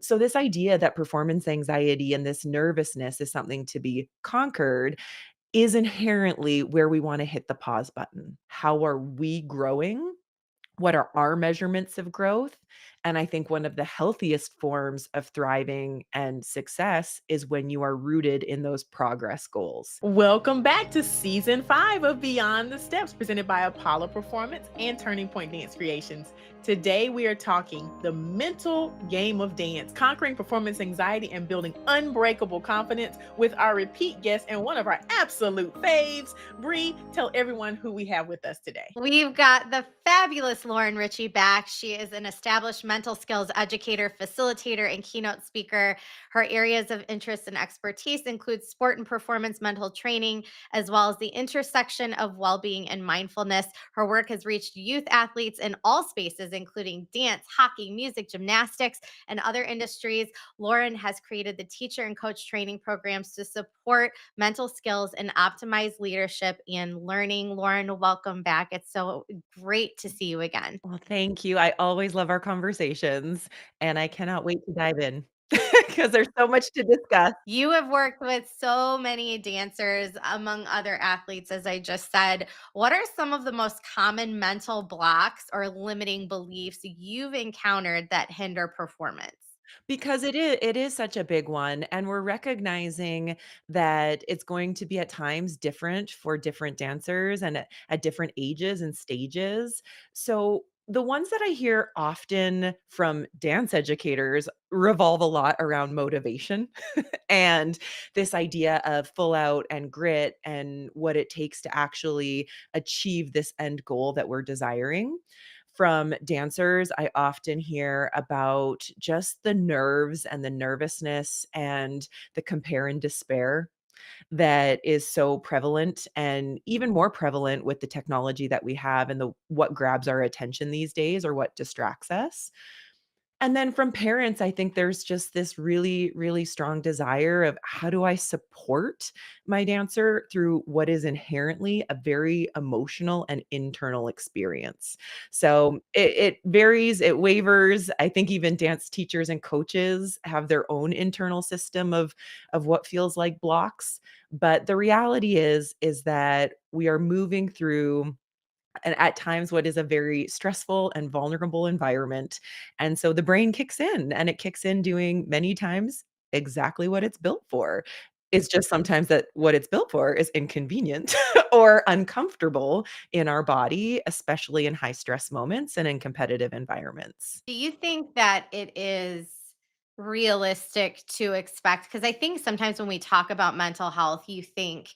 So, this idea that performance anxiety and this nervousness is something to be conquered is inherently where we want to hit the pause button. How are we growing? What are our measurements of growth? And I think one of the healthiest forms of thriving and success is when you are rooted in those progress goals. Welcome back to season 5 of Beyond the Steps, presented by Apollo Performance and Turning Point Dance Creations. Today, we are talking the mental game of dance, conquering performance anxiety and building unbreakable confidence with our repeat guest and one of our absolute faves, Bree. Tell everyone who we have with us today. We've got the fabulous Lauren Ritchie back. She is an established mental skills educator, facilitator, and keynote speaker. Her areas of interest and expertise include sport and performance mental training, as well as the intersection of well being and mindfulness. Her work has reached youth athletes in all spaces, including dance, hockey, music, gymnastics, and other industries. Lauren has created the teacher and coach training programs to support mental skills and optimize leadership and learning. Lauren, welcome back. It's so great to see you again. Well, thank you. I always love our conversations, and I cannot wait to dive in because there's so much to discuss. You have worked with so many dancers, among other athletes, as I just said. What are some of the most common mental blocks or limiting beliefs you've encountered that hinder performance? Because it is such a big one, and we're recognizing that it's going to be at times different for different dancers and at different ages and stages. So, the ones that I hear often from dance educators revolve a lot around motivation and this idea of full out and grit and what it takes to actually achieve this end goal that we're desiring. From dancers, I often hear about just the nerves and the nervousness and the compare and despair that is so prevalent and even more prevalent with the technology that we have and the what grabs our attention these days or what distracts us. And then from parents, I think there's just this really, really strong desire of how do I support my dancer through what is inherently a very emotional and internal experience. So it varies, it wavers. I think even dance teachers and coaches have their own internal system of what feels like blocks. But the reality is that we are moving through and at times what is a very stressful and vulnerable environment. And so the brain kicks in and it kicks in doing many times exactly what it's built for. It's just sometimes that what it's built for is inconvenient or uncomfortable in our body, especially in high stress moments and in competitive environments. Do you think that it is realistic to expect? Because I think sometimes when we talk about mental health, you think,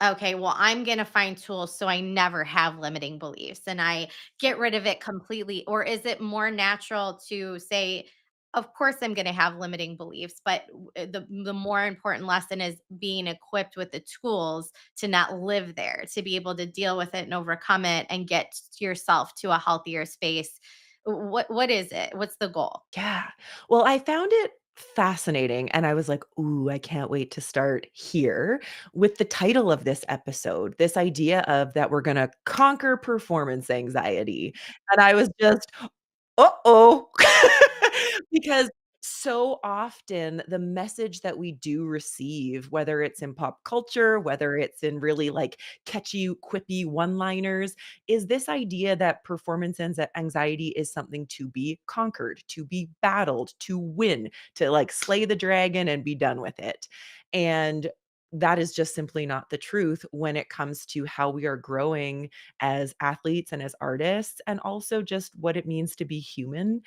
okay, well, I'm going to find tools so I never have limiting beliefs and I get rid of it completely. Or is it more natural to say, of course, I'm going to have limiting beliefs, but the more important lesson is being equipped with the tools to not live there, to be able to deal with it and overcome it and get yourself to a healthier space. What is it? What's the goal? Yeah. Well, I found it fascinating and I was like, "Ooh, I can't wait to start here with the title of this episode, this idea of that we're gonna conquer performance anxiety." And I was just, uh-oh. Because so often the message that we do receive, whether it's in pop culture, whether it's in really like catchy, quippy one-liners, is this idea that performance anxiety is something to be conquered, to be battled, to win, to like slay the dragon and be done with it. And that is just simply not the truth when it comes to how we are growing as athletes and as artists, and also just what it means to be human,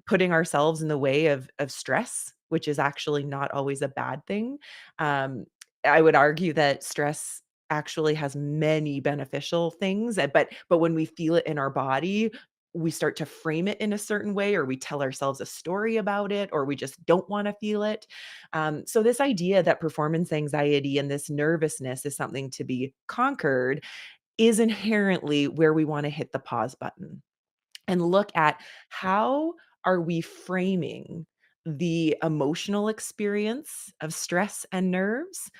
putting ourselves in the way of stress, which is actually not always a bad thing. Um, I would argue that stress actually has many beneficial things, but when we feel it in our body, we start to frame it in a certain way, or we tell ourselves a story about it, or we just don't wanna feel it. So this idea that performance anxiety and this nervousness is something to be conquered is inherently where we wanna hit the pause button and look at how are we framing the emotional experience of stress and nerves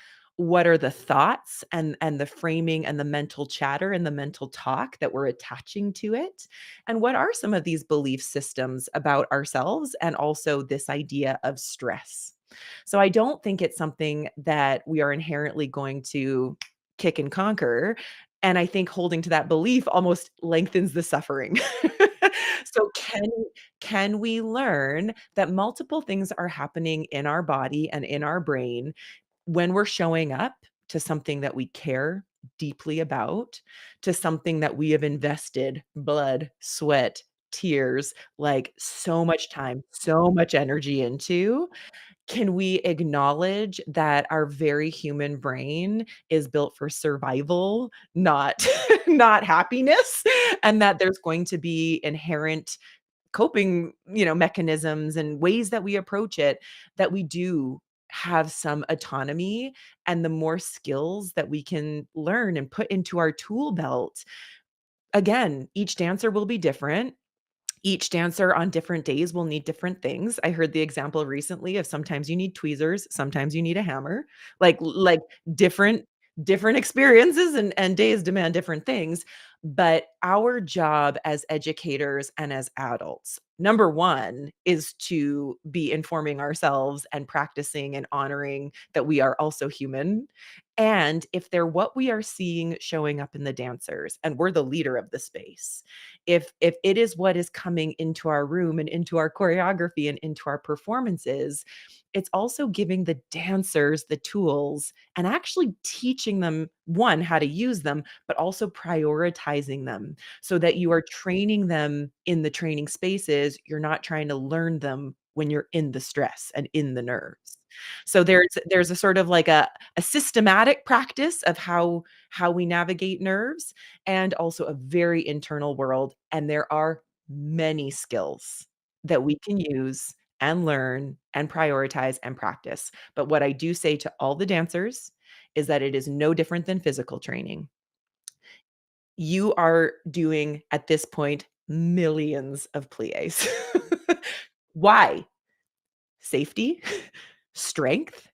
what are the thoughts and the framing and the mental chatter and the mental talk that we're attaching to it? And what are some of these belief systems about ourselves and also this idea of stress? So I don't think it's something that we are inherently going to kick and conquer. And I think holding to that belief almost lengthens the suffering. So can we learn that multiple things are happening in our body and in our brain when we're showing up to something that we care deeply about, to something that we have invested blood, sweat, tears, like so much time, so much energy into? Can we acknowledge that our very human brain is built for survival, not not happiness, and that there's going to be inherent coping, mechanisms and ways that we approach it, that we do have some autonomy, and the more skills that we can learn and put into our tool belt. Again, each dancer will be different. Each dancer on different days will need different things. I heard the example recently of sometimes you need tweezers, sometimes you need a hammer. Like different different experiences and days demand different things. But our job as educators and as adults, number 1 is to be informing ourselves and practicing and honoring that we are also human. And if they're what we are seeing showing up in the dancers, and we're the leader of the space, if it is what is coming into our room and into our choreography and into our performances, it's also giving the dancers the tools and actually teaching them, 1, how to use them, but also prioritizing them so that you are training them in the training spaces. You're not trying to learn them when you're in the stress and in the nerves. So there's a sort of like a systematic practice of how we navigate nerves, and also a very internal world. And there are many skills that we can use and learn and prioritize and practice. But what I do say to all the dancers is that it is no different than physical training. You are doing at this point millions of pliés. Why? Safety, strength,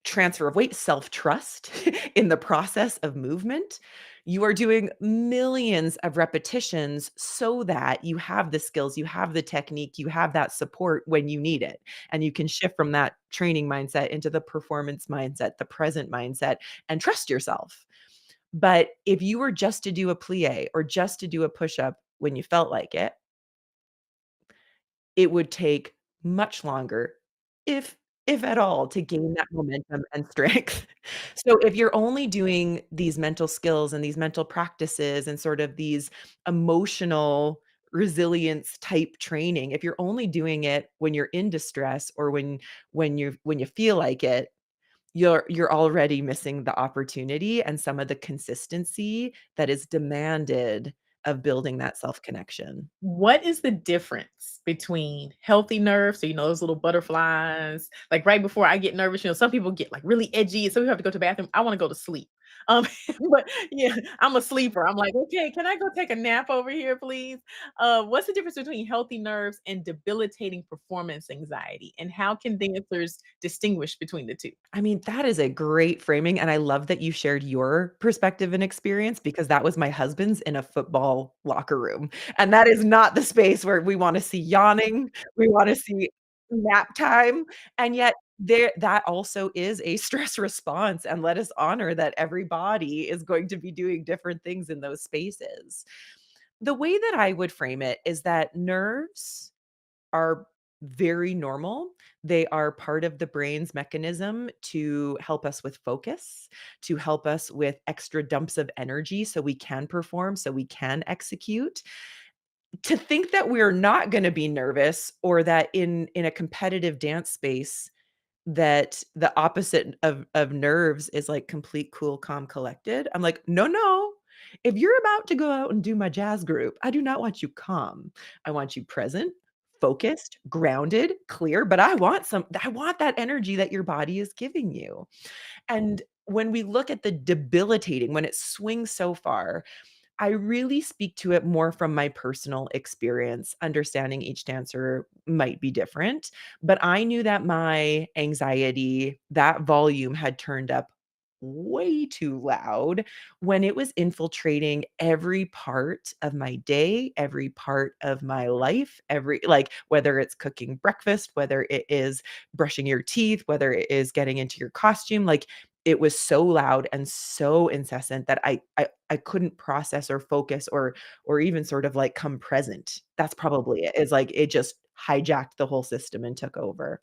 transfer of weight, self-trust in the process of movement. You are doing millions of repetitions so that you have the skills, you have the technique, you have that support when you need it. And you can shift from that training mindset into the performance mindset, the present mindset, and trust yourself. But if you were just to do a plie or just to do a push-up when you felt like it would take much longer, if if at all, to gain that momentum and strength. So, if you're only doing these mental skills and these mental practices and sort of these emotional resilience type training, if you're only doing it when you're in distress or when you feel like it, you're already missing the opportunity and some of the consistency that is demanded of building that self-connection. What is the difference between healthy nerves, so, those little butterflies, like, right before I get nervous, some people get, like, really edgy, and some people have to go to the bathroom. I wanna go to sleep. Um, but, yeah, I'm a sleeper. I'm like, "Okay, can I go take a nap over here, please?" What's the difference between healthy nerves and debilitating performance anxiety, and how can dancers distinguish between the 2? I mean, that is a great framing, and I love that you shared your perspective and experience because that was my husband's in a football locker room, and that is not the space where we wanna see yawning, we wanna see nap time, and yet there that also is a stress response, and let us honor that every body is going to be doing different things in those spaces. The way that I would frame it is that nerves are very normal. They are part of the brain's mechanism to help us with focus, to help us with extra dumps of energy so we can perform, so we can execute. To think that we're not gonna be nervous or that in a competitive dance space that the opposite of nerves is like complete, cool, calm, collected. I'm like, "No, no. If you're about to go out and do my jazz group, I do not want you calm. I want you present, focused, grounded, clear, but I want that energy that your body is giving you." And when we look at the debilitating, when it swings so far, I really speak to it more from my personal experience, understanding each dancer might be different, but I knew that my anxiety, that volume had turned up way too loud when it was infiltrating every part of my day, every part of my life, every like whether it's cooking breakfast, whether it is brushing your teeth, whether it is getting into your costume, like it was so loud and so incessant that I couldn't process or focus or even sort of like come present. That's probably it. It's like it just hijacked the whole system and took over.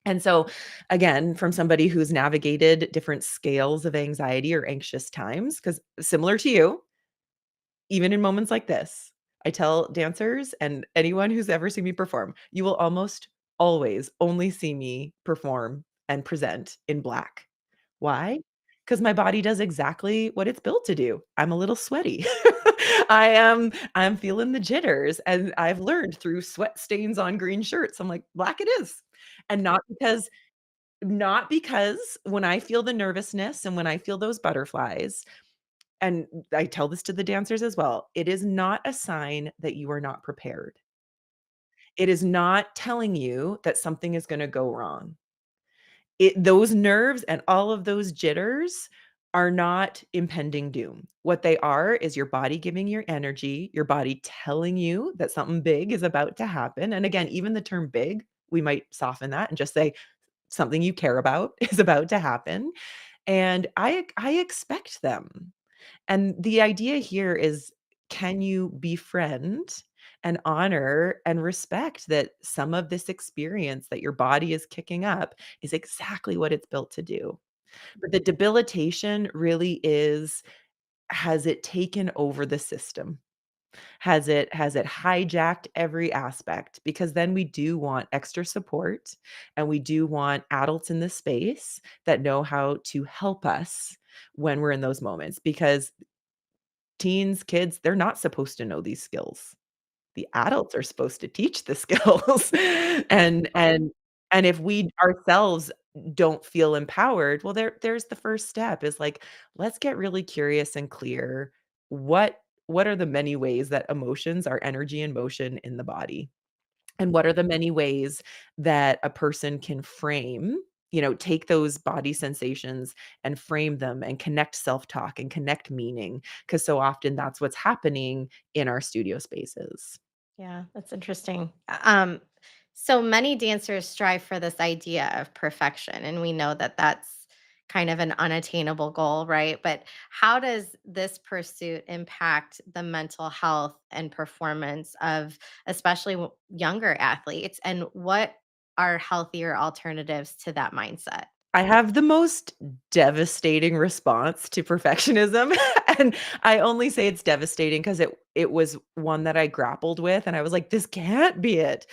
And so, again, from somebody who's navigated different scales of anxiety or anxious times, because similar to you, even in moments like this, I tell dancers and anyone who's ever seen me perform, you will almost always only see me perform and present in black. Why? Because my body does exactly what it's built to do. I'm a little sweaty. I'm feeling the jitters, and I've learned through sweat stains on green shirts, I'm like, "Black it is." And not because when I feel the nervousness and when I feel those butterflies, and I tell this to the dancers as well, it is not a sign that you are not prepared. It is not telling you that something is gonna go wrong. Those nerves and all of those jitters are not impending doom. What they are is your body giving your energy, your body telling you that something big is about to happen, and again, even the term big, we might soften that and just say something you care about is about to happen, and I expect them. And the idea here is, can you befriend and honor and respect that some of this experience that your body is kicking up is exactly what it's built to do. But the debilitation really is, has it taken over the system? Has it hijacked every aspect? Because then we do want extra support, and we do want adults in the space that know how to help us when we're in those moments, because teens, kids, they're not supposed to know these skills. The adults are supposed to teach the skills. And if we ourselves don't feel empowered, well, there's the first step is like, let's get really curious and clear. What are the many ways that emotions are energy and motion in the body? And what are the many ways that a person can frame, take those body sensations and frame them and connect self-talk and connect meaning? Because so often that's what's happening in our studio spaces. Yeah, that's interesting. So many dancers strive for this idea of perfection, and we know that that's kind of an unattainable goal, right? But how does this pursuit impact the mental health and performance of especially younger athletes? And what are healthier alternatives to that mindset? I have the most devastating response to perfectionism, and I only say it's devastating because it was one that I grappled with, and I was like, "This can't be it."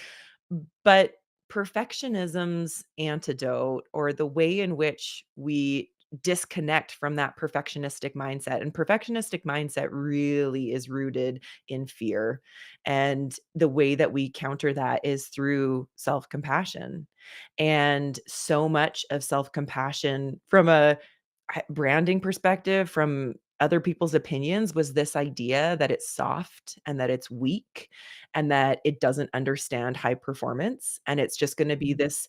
But perfectionism's antidote, or the way in which we disconnect from that perfectionistic mindset, and perfectionistic mindset really is rooted in fear. And the way that we counter that is through self-compassion. And so much of self-compassion from a branding perspective, from other people's opinions, was this idea that it's soft and that it's weak and that it doesn't understand high performance, and it's just gonna be this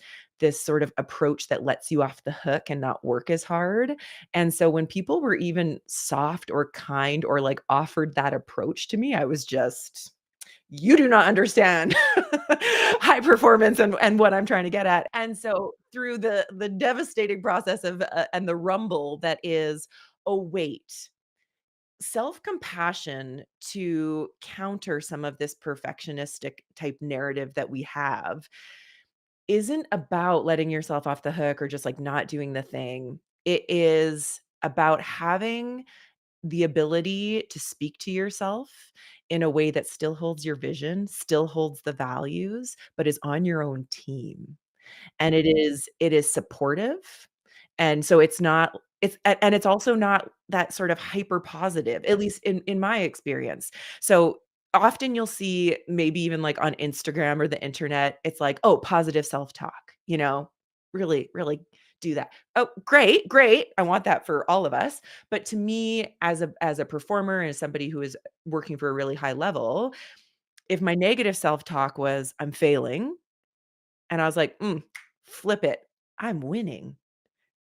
sort of approach that lets you off the hook and not work as hard. And so when people were even soft or kind or, like, offered that approach to me, I was just, "You do not understand high performance and what I'm trying to get at." And so through the devastating process of, and the rumble that is, "Oh, wait." Self-compassion to counter some of this perfectionistic type narrative that we have isn't about letting yourself off the hook or just, like, not doing the thing. It is about having the ability to speak to yourself in a way that still holds your vision, still holds the values, but is on your own team. And it is supportive, and so it's not, and it's also not that sort of hyper positive, at least in my experience. So, often you'll see maybe even, like, on Instagram or the internet, it's like, "Oh, positive self-talk," you know? Really, really do that. Oh, great, great. I want that for all of us. But to me, as a performer and as somebody who is working for a really high level, if my negative self-talk was, "I'm failing," and I was like, flip it, "I'm winning."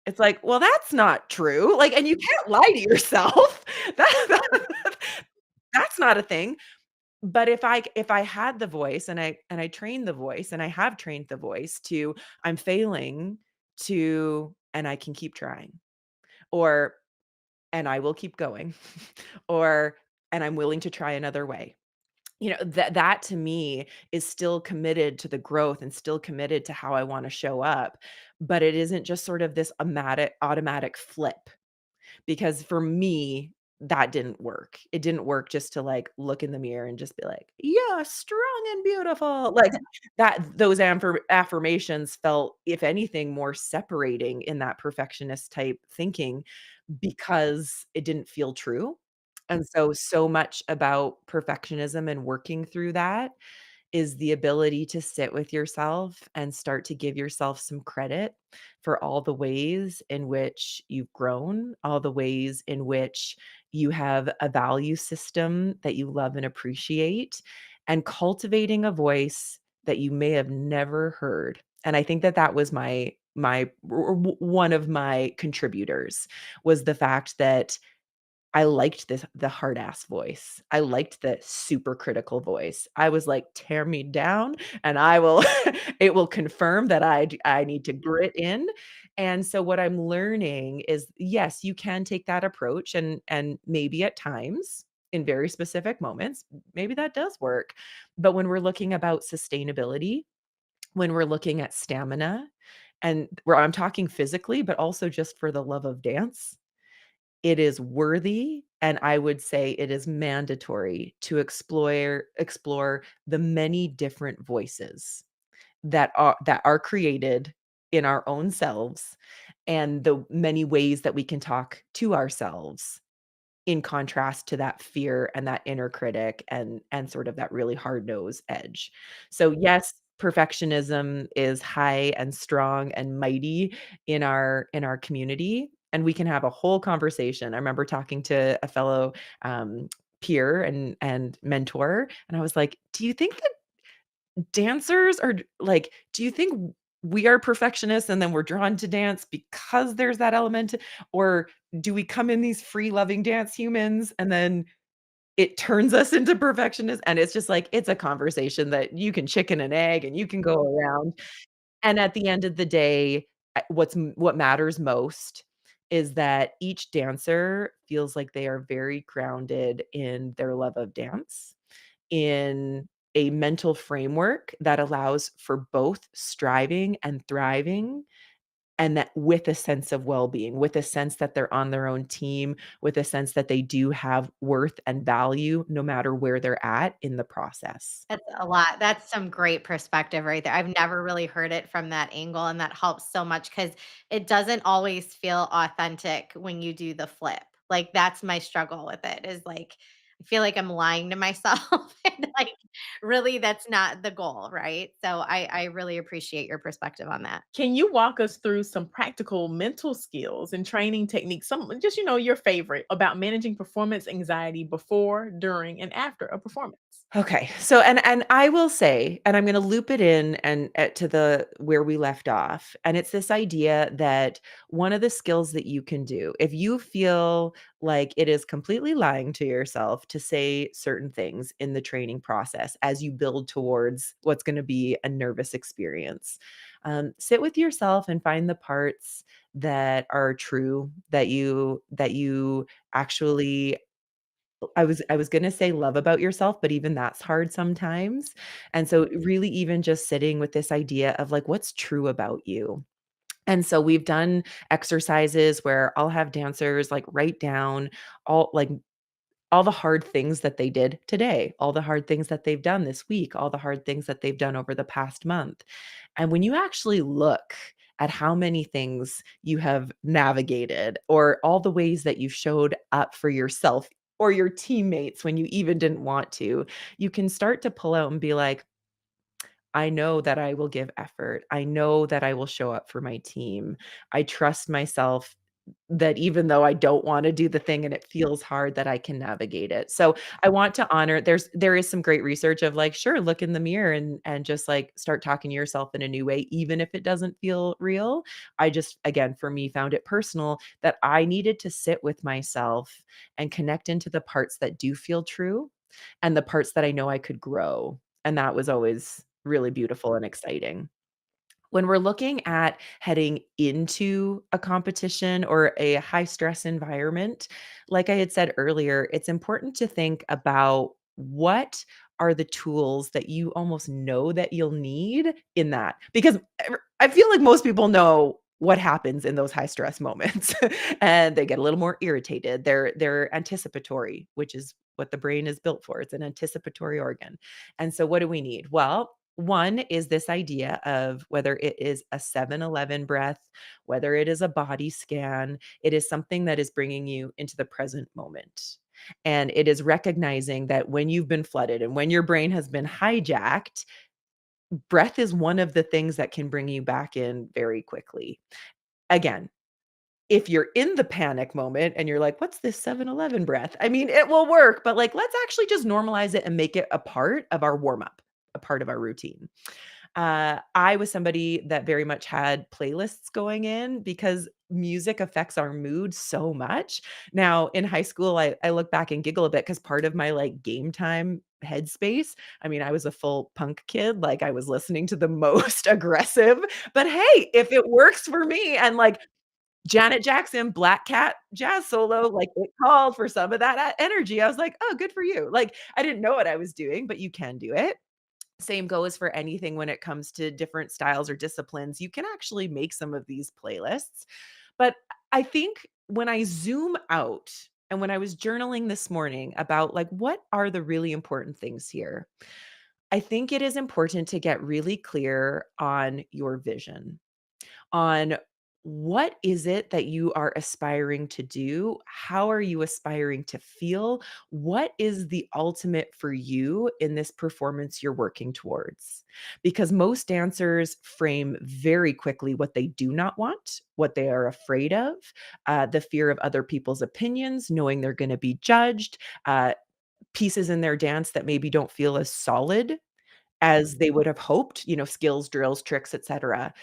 It's like, well, that's not true. Like, and you can't lie to yourself. That that's not a thing. But if I had the voice and I trained the voice and I have trained the voice to I'm failing to and I can keep trying or and I will keep going or and I'm willing to try another way. That to me is still committed to the growth and still committed to how I want to show up, but it isn't just sort of this automatic flip because for me, that didn't work. It didn't work just to, like, look in the mirror and just be like, "Yeah, strong and beautiful." Like, those affirmations felt, if anything, more separating in that perfectionist type thinking because it didn't feel true. And so much about perfectionism and working through that is the ability to sit with yourself and start to give yourself some credit for all the ways in which you've grown, all the ways in which you have a value system that you love and appreciate, and cultivating a voice that you may have never heard. And I think that that was one of my contributors was the fact that I liked the hard ass voice. I liked the super critical voice. I was like, "Tear me down, and I will it will confirm that I need to grit in." And so what I'm learning is, yes, you can take that approach and maybe at times, in very specific moments, maybe that does work. But when we're looking about sustainability, when we're looking at stamina, and where I'm talking physically, but also just for the love of dance, it is worthy, and I would say it is mandatory to explore the many different voices that are created in our own selves, and the many ways that we can talk to ourselves in contrast to that fear and that inner critic and sort of that really hard-nosed edge. So, yes, perfectionism is high and strong and mighty in our community, and we can have a whole conversation. I remember talking to a fellow, peer and mentor, and I was like, "Do you think that dancers are like, do you think we are perfectionists and then we're drawn to dance because there's that element? Or do we come in these free loving dance humans and then it turns us into perfectionists?" And it's just like, it's a conversation that you can chicken and egg and you can go around. And at the end of the day, what matters most is that each dancer feels like they are very grounded in their love of dance, in a mental framework that allows for both striving and thriving, and that with a sense of well-being, with a sense that they're on their own team, with a sense that they do have worth and value no matter where they're at in the process. That's a lot. That's some great perspective right there. I've never really heard it from that angle, and that helps so much because it doesn't always feel authentic when you do the flip. Like, that's my struggle with it is, like, I feel like I'm lying to myself, and, like, really that's not the goal, right? So I really appreciate your perspective on that. Can you walk us through some practical mental skills and training techniques? Some just your favorite about managing performance anxiety before, during, and after a performance. Okay. So and I will say, and I'm gonna loop it in and to the where we left off. And it's this idea that one of the skills that you can do, if you feel like it is completely lying to yourself to say certain things in the training process as you build towards what's going to be a nervous experience, sit with yourself and find the parts that are true that you actually I was gonna say love about yourself, but even that's hard sometimes. And so really even just sitting with this idea of like, what's true about you? And so we've done exercises where I'll have dancers like write down all like all the hard things that they did today, all the hard things that they've done this week, all the hard things that they've done over the past month. And when you actually look at how many things you have navigated or all the ways that you showed up for yourself or your teammates when you even didn't want to, you can start to pull out and be like, I know that I will give effort. I know that I will show up for my team. I trust myself that even though I don't wanna do the thing and it feels hard, that I can navigate it. So, I want to honor there is some great research of like, sure, look in the mirror and just like start talking to yourself in a new way, even if it doesn't feel real. I just, again, for me, found it personal that I needed to sit with myself and connect into the parts that do feel true and the parts that I know I could grow. And that was always really beautiful and exciting. When we're looking at heading into a competition or a high stress environment, like I had said earlier, it's important to think about what are the tools that you almost know that you'll need in that. Because I feel like most people know what happens in those high stress moments and they get a little more irritated. They're anticipatory, which is what the brain is built for. It's an anticipatory organ. And so what do we need? Well, one is this idea of whether it is a 7-Eleven breath, whether it is a body scan, it is something that is bringing you into the present moment. And it is recognizing that when you've been flooded and when your brain has been hijacked, breath is one of the things that can bring you back in very quickly. Again, if you're in the panic moment and you're like, "What's this 7-Eleven breath?" I mean, it will work, but, like, let's actually just normalize it and make it a part of our warm up, a part of our routine. I was somebody that very much had playlists going in because music affects our mood so much. Now, in high school, I look back and giggle a bit because part of my, like, game time headspace, I mean, I was a full punk kid, like, I was listening to the most aggressive, but hey, if it works for me and, like, Janet Jackson, Black Cat jazz solo, like, it called for some of that energy. I was like, "Oh, good for you." Like, I didn't know what I was doing, but you can do it. Same goes for anything when it comes to different styles or disciplines. You can actually make some of these playlists. But I think when I zoom out and when I was journaling this morning about like what are the really important things here, I think it is important to get really clear on your vision, on what is it that you are aspiring to do? How are you aspiring to feel? What is the ultimate for you in this performance you're working towards? Because most dancers frame very quickly what they do not want, what they are afraid of, the fear of other people's opinions, knowing they're going to be judged, pieces in their dance that maybe don't feel as solid as they would have hoped, skills, drills, tricks, etc.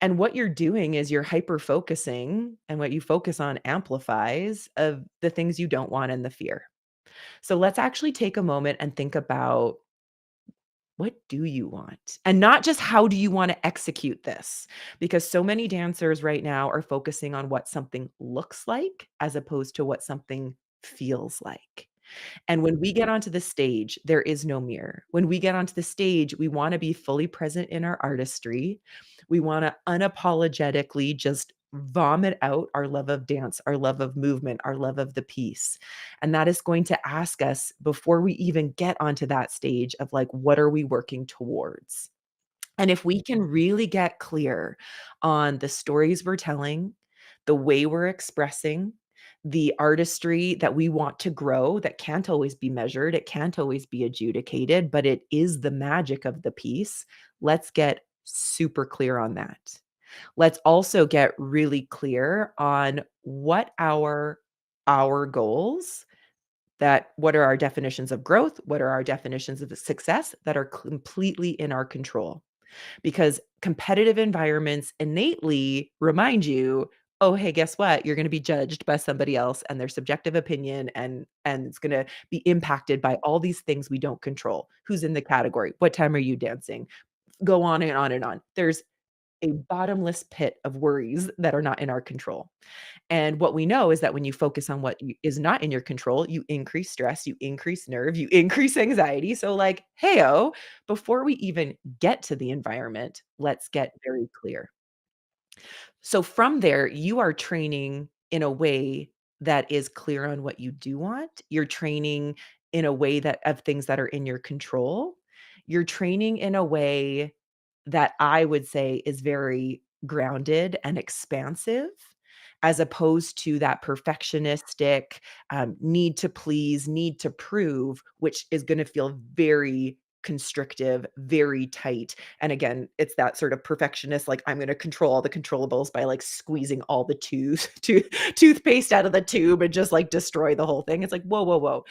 And what you're doing is you're hyper focusing, and what you focus on amplifies of the things you don't want and the fear. So let's actually take a moment and think about what do you want? And not just how do you want to execute this? Because so many dancers right now are focusing on what something looks like as opposed to what something feels like. And when we get onto the stage, there is no mirror. When we get onto the stage, we wanna be fully present in our artistry. We wanna unapologetically just vomit out our love of dance, our love of movement, our love of the piece. And that is going to ask us before we even get onto that stage of like, what are we working towards? And if we can really get clear on the stories we're telling, the way we're expressing, the artistry that we want to grow that can't always be measured, it can't always be adjudicated, but it is the magic of the piece. Let's get super clear on that. Let's also get really clear on what our goals, that what are our definitions of growth, what are our definitions of success that are completely in our control, because competitive environments innately remind you, "Oh, hey, guess what? You're gonna be judged by somebody else and their subjective opinion, and it's gonna be impacted by all these things we don't control. Who's in the category? What time are you dancing?" Go on and on and on. There's a bottomless pit of worries that are not in our control. And what we know is that when you focus on what is not in your control, you increase stress, you increase nerve, you increase anxiety. So, like, heyo, before we even get to the environment, let's get very clear. So, from there, you are training in a way that is clear on what you do want. You're training in a way that of things that are in your control. You're training in a way that I would say is very grounded and expansive, as opposed to that perfectionistic, need to please, need to prove, which is gonna feel very constrictive, very tight. And again, it's that sort of perfectionist, like, I'm gonna control all the controllables by, like, squeezing all the toothpaste out of the tube and just, like, destroy the whole thing. It's like, "Whoa, whoa, whoa."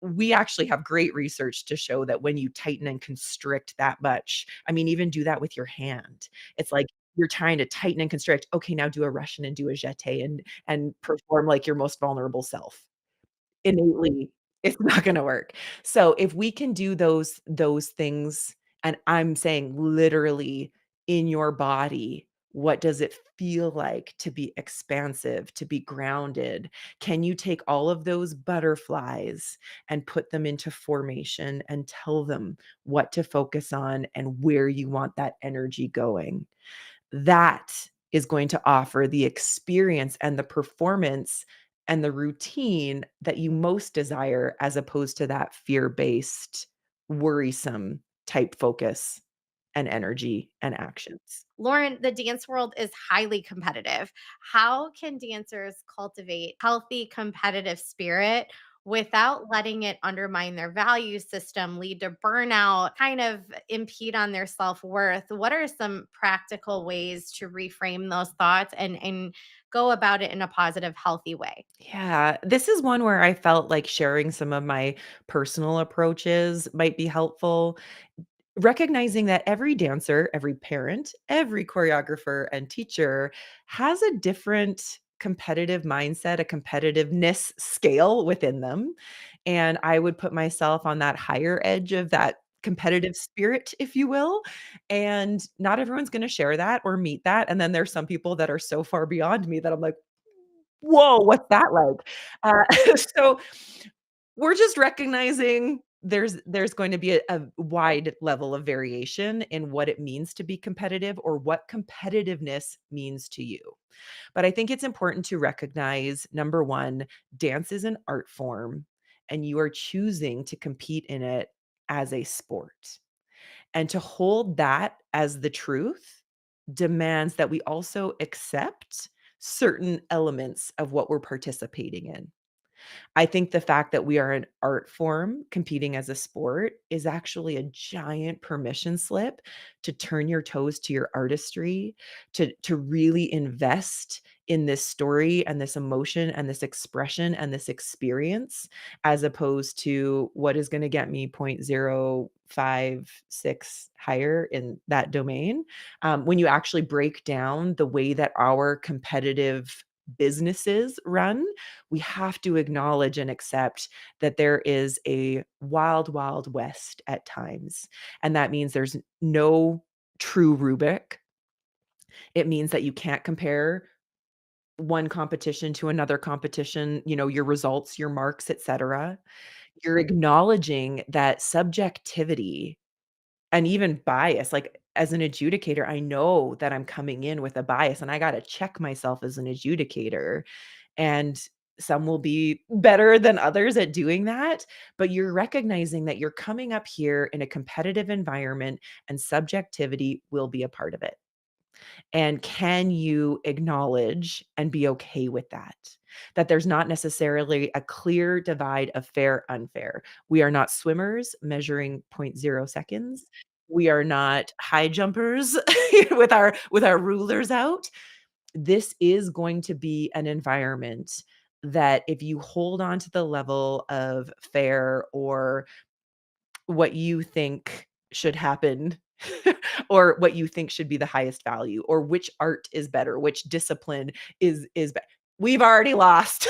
We actually have great research to show that when you tighten and constrict that much, I mean, even do that with your hand. It's like you're trying to tighten and constrict. Okay, now do a Russian and do a jeté and perform like your most vulnerable self. Innately, it's not gonna work. So, if we can do those things, and I'm saying literally in your body, what does it feel like to be expansive, to be grounded? Can you take all of those butterflies and put them into formation and tell them what to focus on and where you want that energy going? That is going to offer the experience and the performance and the routine that you most desire as opposed to that fear-based, worrisome type focus and energy and actions. Lauren, the dance world is highly competitive. How can dancers cultivate healthy competitive spirit without letting it undermine their value system, lead to burnout, kind of impede on their self-worth? What are some practical ways to reframe those thoughts and go about it in a positive, healthy way? Yeah, this is one where I felt like sharing some of my personal approaches might be helpful. Recognizing that every dancer, every parent, every choreographer and teacher has a different competitive mindset, a competitiveness scale within them. And I would put myself on that higher edge of that competitive spirit, if you will. And not everyone's going to share that or meet that. And then there's some people that are so far beyond me that I'm like, whoa, what's that like? So we're just recognizing there's going to be a wide level of variation in what it means to be competitive or what competitiveness means to you. But I think it's important to recognize, number 1, dance is an art form, and you are choosing to compete in it as a sport. And to hold that as the truth demands that we also accept certain elements of what we're participating in. I think the fact that we are an art form competing as a sport is actually a giant permission slip to turn your toes to your artistry, to really invest in this story and this emotion and this expression and this experience, as opposed to what is going to get me 0.056 higher in that domain. When you actually break down the way that our competitive businesses run, we have to acknowledge and accept that there is a wild, wild west at times. And that means there's no true rubric. It means that you can't compare one competition to another competition, your results, your marks, etc. You're acknowledging that subjectivity and even bias, like as an adjudicator, I know that I'm coming in with a bias and I got to check myself as an adjudicator. And some will be better than others at doing that, but you're recognizing that you're coming up here in a competitive environment and subjectivity will be a part of it. And can you acknowledge and be okay with that? That there's not necessarily a clear divide of fair, unfair. We are not swimmers measuring zero point 0.0 seconds. We are not high jumpers with our rulers out. This is going to be an environment that if you hold on to the level of fair or what you think should happen or what you think should be the highest value or which art is better, which discipline is we've already lost.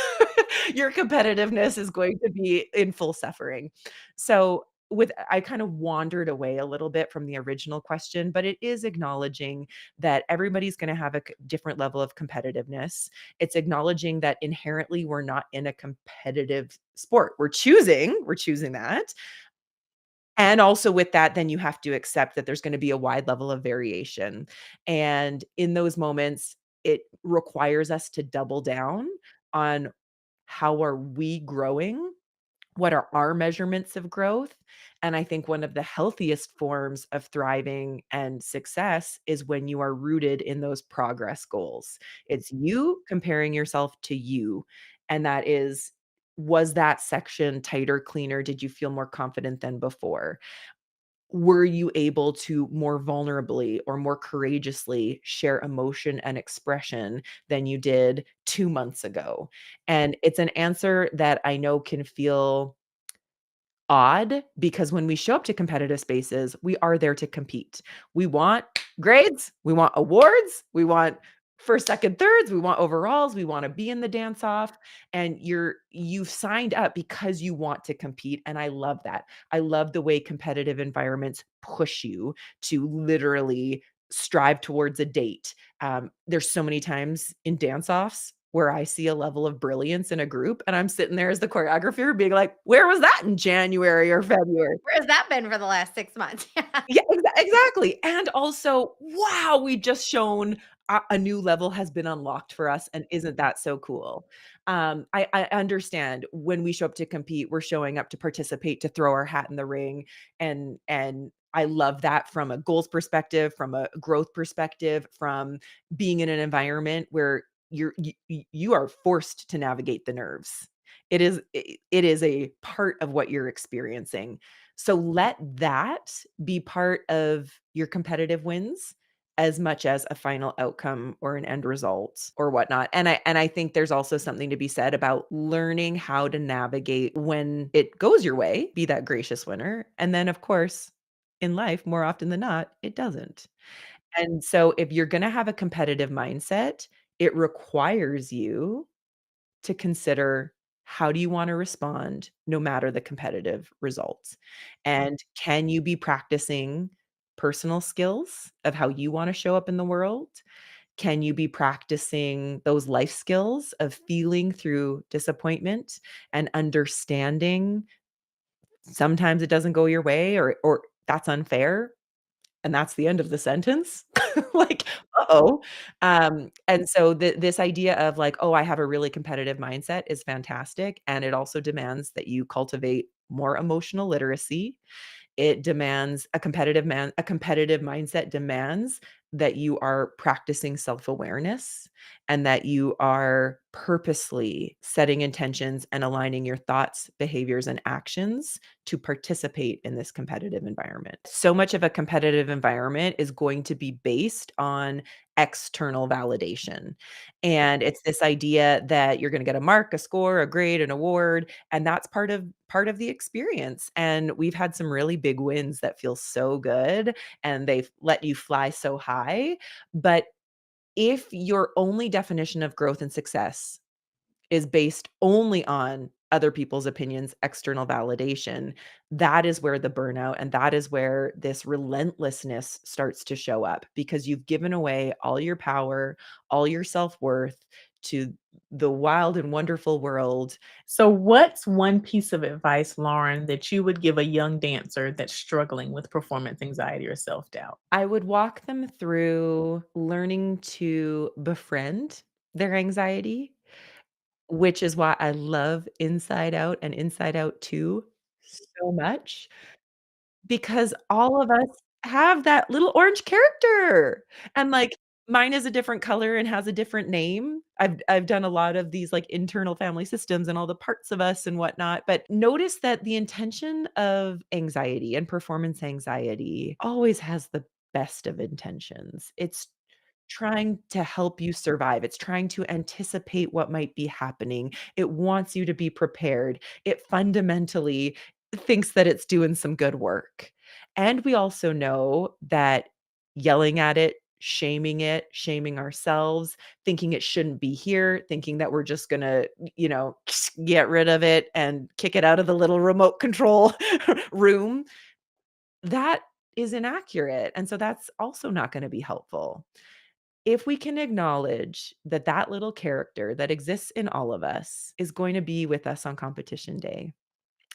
Your competitiveness is going to be in full suffering. So with I kind of wandered away a little bit from the original question, but it is acknowledging that everybody's going to have a different level of competitiveness. It's acknowledging that inherently we're not in a competitive sport. We're choosing that. And also with that, then you have to accept that there's gonna be a wide level of variation. And in those moments, it requires us to double down on how are we growing? What are our measurements of growth? And I think one of the healthiest forms of thriving and success is when you are rooted in those progress goals. It's you comparing yourself to you. And that is, was that section tighter, cleaner? Did you feel more confident than before? were you able to more vulnerably or more courageously share emotion and expression than you did 2 months ago? And it's an answer that I know can feel odd because when we show up to competitive spaces, we are there to compete. We want grades, we want awards, we want first, second, thirds, we want overalls, we want to be in the dance off and you've signed up because you want to compete and I love that. I love the way competitive environments push you to literally strive towards a date. There's so many times in dance offs where I see a level of brilliance in a group, and I'm sitting there as the choreographer being like, "Where was that in January or February?" Where has that been for the last 6 months? Yeah. Yeah, exactly, and also, wow, we just shown a new level has been unlocked for us, and isn't that so cool? I understand when we show up to compete, we're showing up to participate, to throw our hat in the ring, and I love that from a goals perspective, from a growth perspective, from being in an environment where you are forced to navigate the nerves. It is a part of what you're experiencing. So let that be part of your competitive wins as much as a final outcome or an end result or whatnot. And I think there's also something to be said about learning how to navigate when it goes your way, be that gracious winner. And then of course, in life, more often than not, it doesn't. And so if you're gonna have a competitive mindset, it requires you to consider how do you want to respond no matter the competitive results? And can you be practicing personal skills of how you want to show up in the world? Can you be practicing those life skills of feeling through disappointment and understanding sometimes it doesn't go your way or that's unfair and that's the end of the sentence? Like, uh-oh. And so this idea of like, "Oh, I have a really competitive mindset," is fantastic, and it also demands that you cultivate more emotional literacy. It demands a competitive mindset demands that you are practicing self-awareness and that you are purposely setting intentions and aligning your thoughts, behaviors, and actions to participate in this competitive environment. So much of a competitive environment is going to be based on external validation. And it's this idea that you're gonna get a mark, a score, a grade, an award, and that's part of the experience. And we've had some really big wins that feel so good and they've let you fly so high. But if your only definition of growth and success is based only on other people's opinions, external validation, that is where the burnout and that is where this relentlessness starts to show up because you've given away all your power, all your self-worth to the wild and wonderful world. So, what's one piece of advice, Lauren, that you would give a young dancer that's struggling with performance anxiety or self doubt? I would walk them through learning to befriend their anxiety, which is why I love Inside Out and Inside Out 2 so much. Because all of us have that little orange character, and, like, mine is a different color and has a different name. I've done a lot of these, like, internal family systems and all the parts of us and whatnot, but notice that the intention of anxiety and performance anxiety always has the best of intentions. It's trying to help you survive. It's trying to anticipate what might be happening. It wants you to be prepared. It fundamentally thinks that it's doing some good work. And we also know that yelling at it, shaming ourselves, thinking it shouldn't be here, thinking that we're just gonna, get rid of it and kick it out of the little remote control room, that is inaccurate. And so that's also not gonna be helpful. If we can acknowledge that that little character that exists in all of us is going to be with us on competition day,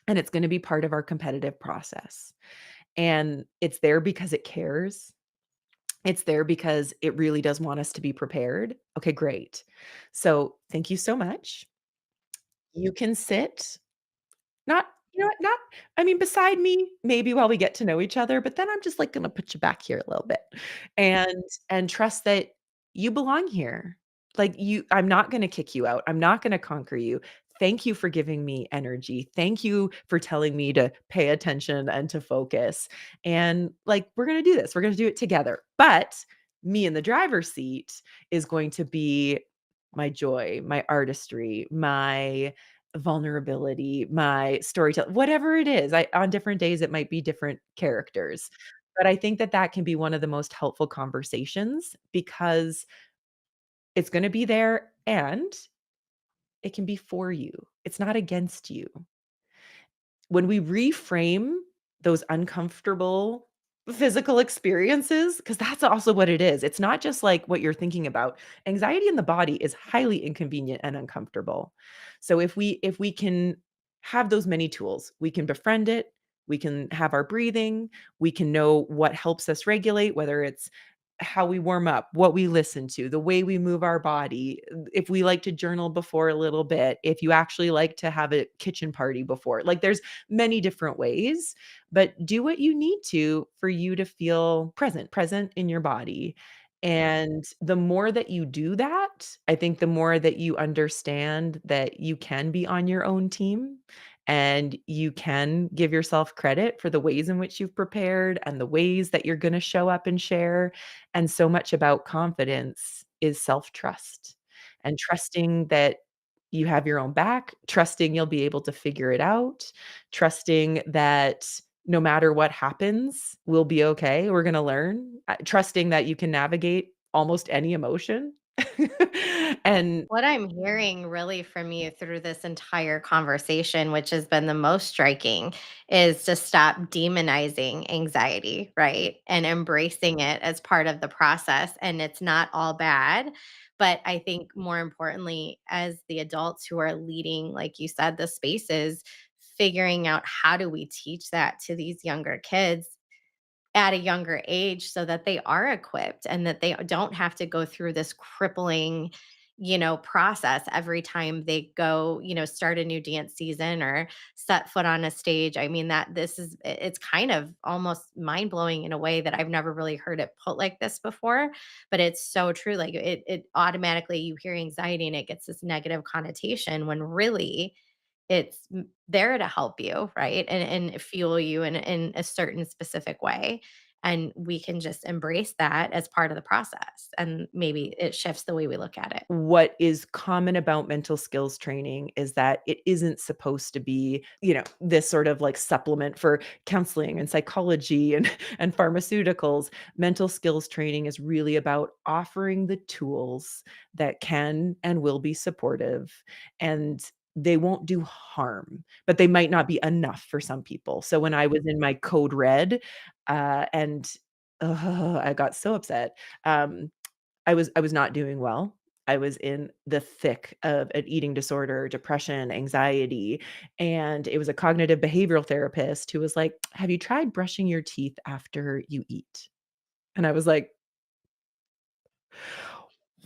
and it's gonna be part of our competitive process, and it's there because it cares, it's there because it really does want us to be prepared. Okay, great. So, thank you so much. You can sit not you know what, not I mean, beside me, maybe while we get to know each other, but then I'm just, like, gonna put you back here a little bit, and trust that you belong here. Like, I'm not gonna kick you out, I'm not gonna conquer you. Thank you for giving me energy. Thank you for telling me to pay attention and to focus. And like, we're going to do this. We're going to do it together. But me in the driver's seat is going to be my joy, my artistry, my vulnerability, my storytelling, whatever it is. On different days, it might be different characters. But I think that that can be one of the most helpful conversations because it's going to be there and it can be for you. It's not against you. When we reframe those uncomfortable physical experiences, because that's also what it is. It's not just like what you're thinking about. Anxiety in the body is highly inconvenient and uncomfortable. So if we can have those many tools, we can befriend it, we can have our breathing, we can know what helps us regulate, whether it's how we warm up, what we listen to, the way we move our body, if we like to journal before a little bit, if you actually like to have a kitchen party before. Like there's many different ways, but do what you need to for you to feel present in your body. And the more that you do that, I think the more that you understand that you can be on your own team and you can give yourself credit for the ways in which you've prepared and the ways that you're going to show up and share. And so much about confidence is self-trust and trusting that you have your own back, trusting you'll be able to figure it out, trusting that no matter what happens, we'll be okay. We're going to learn, trusting that you can navigate almost any emotion. And What I'm hearing really from you through this entire conversation, which has been the most striking, is to stop demonizing anxiety, right? And embracing it as part of the process. And it's not all bad. But I think more importantly, as the adults who are leading, like you said, the spaces, figuring out how do we teach that to these younger kids at a younger age so that they are equipped and that they don't have to go through this crippling, process every time they go, start a new dance season or set foot on a stage. I mean, that this is it's kind of almost mind-blowing in a way that I've never really heard it put like this before, but it's so true. Like it automatically you hear anxiety and it gets this negative connotation when really it's there to help you, right? And fuel you in a certain specific way. And we can just embrace that as part of the process. And maybe it shifts the way we look at it. what is common about mental skills training is that it isn't supposed to be, this sort of like supplement for counseling and psychology and and pharmaceuticals. Mental skills training is really about offering the tools that can and will be supportive, and they won't do harm, but they might not be enough for some people. So when I was in my code red, and I got so upset. Um, I was not doing well. I was in the thick of an eating disorder, depression, anxiety, and it was a cognitive behavioral therapist who was like, "Have you tried brushing your teeth after you eat?" And I was like,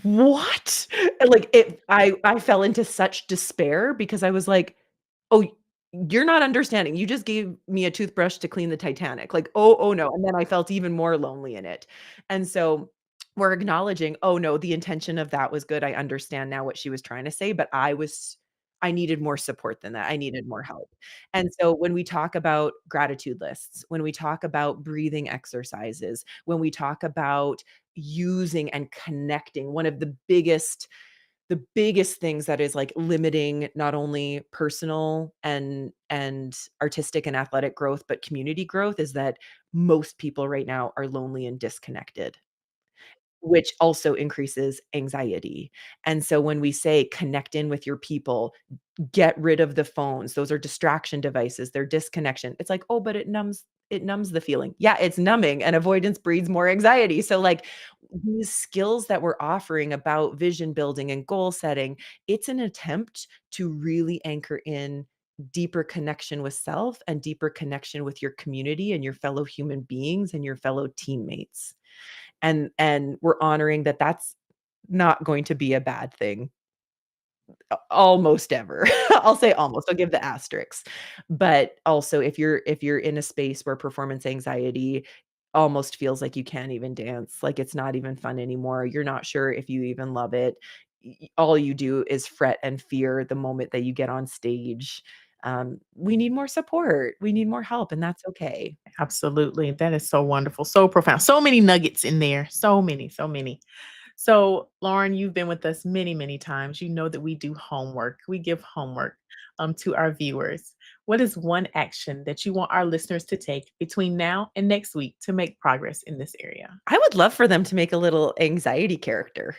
"What?" And, like, I fell into such despair because I was like, "Oh, you're not understanding. You just gave me a toothbrush to clean the Titanic." Like, "Oh, no." And then I felt even more lonely in it. And so we're acknowledging, "Oh, no, the intention of that was good. I understand now what she was trying to say, but I needed more support than that. I needed more help." And so when we talk about gratitude lists, when we talk about breathing exercises, when we talk about using and connecting, one of the biggest things that is, like, limiting not only personal and artistic and athletic growth, but community growth is that most people right now are lonely and disconnected, which also increases anxiety. And so when we say connect in with your people, get rid of the phones, those are distraction devices, they're disconnection. It's like, "Oh, but it numbs the feeling." Yeah, it's numbing, and avoidance breeds more anxiety. So, like, these skills that we're offering about vision building and goal setting, it's an attempt to really anchor in deeper connection with self and deeper connection with your community and your fellow human beings and your fellow teammates. And we're honoring that that's not going to be a bad thing almost ever. I'll say almost, I'll give the asterisks. But also if you're in a space where performance anxiety almost feels like you can't even dance, like it's not even fun anymore, you're not sure if you even love it, all you do is fret and fear the moment that you get on stage. We need more support. We need more help, and that's okay. Absolutely. That is so wonderful, so profound. So many nuggets in there. So many, so many. So, Lauren, you've been with us many, many times. You know that we do homework. We give homework to our viewers. What is one action that you want our listeners to take between now and next week to make progress in this area? I would love for them to make a little anxiety character.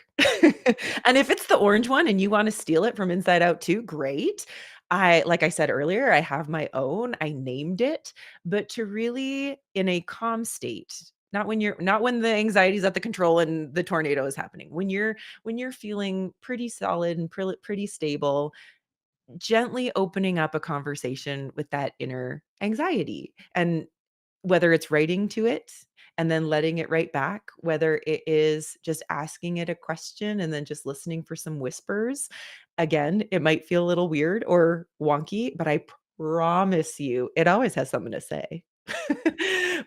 And if it's the orange one and you wanna steal it from Inside Out too, great. Like I said earlier, I have my own, I named it, but to really in a calm state, not when the anxiety is at the control and the tornado is happening. When you're feeling pretty solid and pretty stable, gently opening up a conversation with that inner anxiety. And whether it's writing to it and then letting it write back, whether it is just asking it a question and then just listening for some whispers. Again, it might feel a little weird or wonky, but I promise you it always has something to say.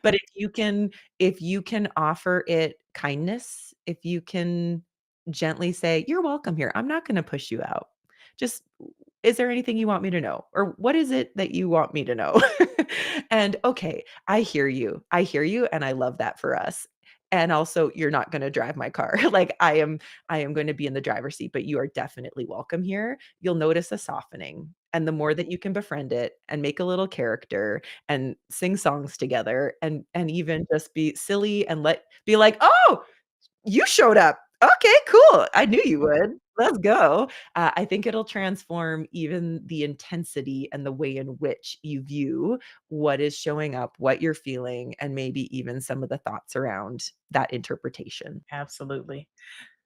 But if you can offer it kindness, if you can gently say, "You're welcome here. I'm not gonna push you out. Just is there anything you want me to know? Or what is it that you want me to know?" And okay, I hear you. I hear you, and I love that for us. And also, you're not gonna drive my car. Like, I am gonna be in the driver's seat, but you are definitely welcome here. You'll notice a softening. And the more that you can befriend it and make a little character and sing songs together and even just be silly and be like, "Oh, you showed up. Okay, cool. I knew you would. Let's go." I think it'll transform even the intensity and the way in which you view what is showing up, what you're feeling, and maybe even some of the thoughts around that interpretation. Absolutely.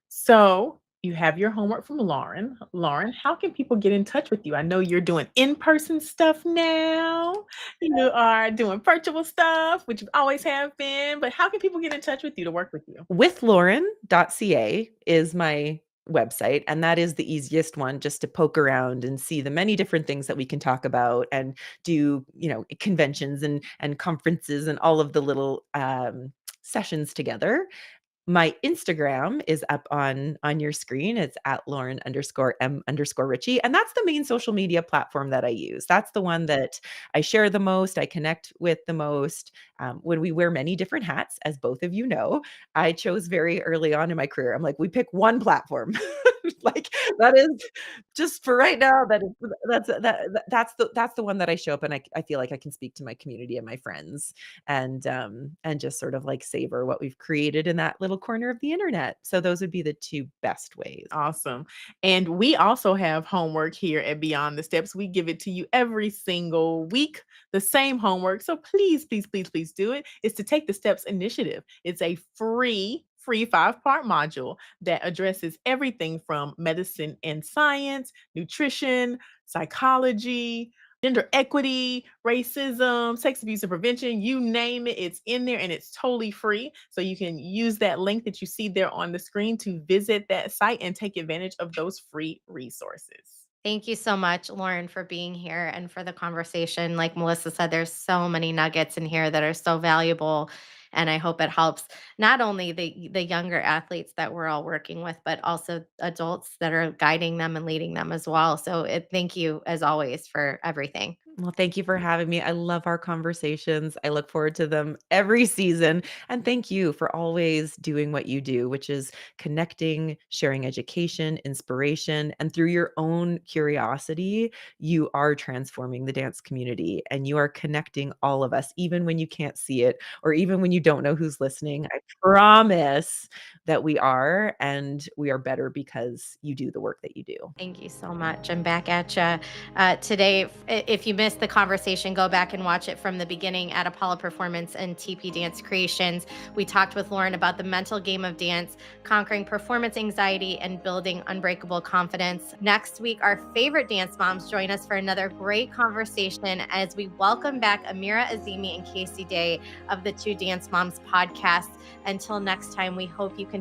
So, you have your homework from Lauren. Lauren, how can people get in touch with you? I know you're doing in-person stuff now. You are doing virtual stuff, which you always have been, but how can people get in touch with you to work with you? Withlauren.ca is my website, and that is the easiest one just to poke around and see the many different things that we can talk about and do, conventions and conferences and all of the little, sessions together. My Instagram is up on your screen. It's at Lauren_M_Richie, and that's the main social media platform that I use. That's the one that I share the most, I connect with the most. When we wear many different hats, as both of you know, I chose very early on in my career. I'm like, we pick one platform. Like that is just for right now. That's the one that I show up and I feel like I can speak to my community and my friends and just sort of like savor what we've created in that little corner of the internet. So those would be the 2 best ways. Awesome. And we also have homework here at Beyond the Steps. We give it to you every single week, the same homework. So please, please, please, please do it. It's to take the steps initiative. It's a free 5-part module that addresses everything from medicine and science, nutrition, psychology, gender equity, racism, sex abuse and prevention, you name it, it's in there and it's totally free. So you can use that link that you see there on the screen to visit that site and take advantage of those free resources. Thank you so much, Lauren, for being here and for the conversation. Like Melissa said, there's so many nuggets in here that are so valuable. And I hope it helps not only the younger athletes that we're all working with, but also adults that are guiding them and leading them as well. So thank you as always for everything. Well, thank you for having me. I love our conversations. I look forward to them every season. And thank you for always doing what you do, which is connecting, sharing education, inspiration, and through your own curiosity, you are transforming the dance community and you are connecting all of us, even when you can't see it or even when you don't know who's listening. I promise that we are, and we are better because you do the work that you do. Thank you so much. I'm back at you today. If you missed the conversation, go back and watch it from the beginning at Apollo Performance and TP Dance Creations. We talked with Lauren about the mental game of dance, conquering performance anxiety, and building unbreakable confidence. Next week, our favorite dance moms join us for another great conversation as we welcome back Amira Azimi and Casey Day of the Two Dance Moms podcast. Until next time, we hope you can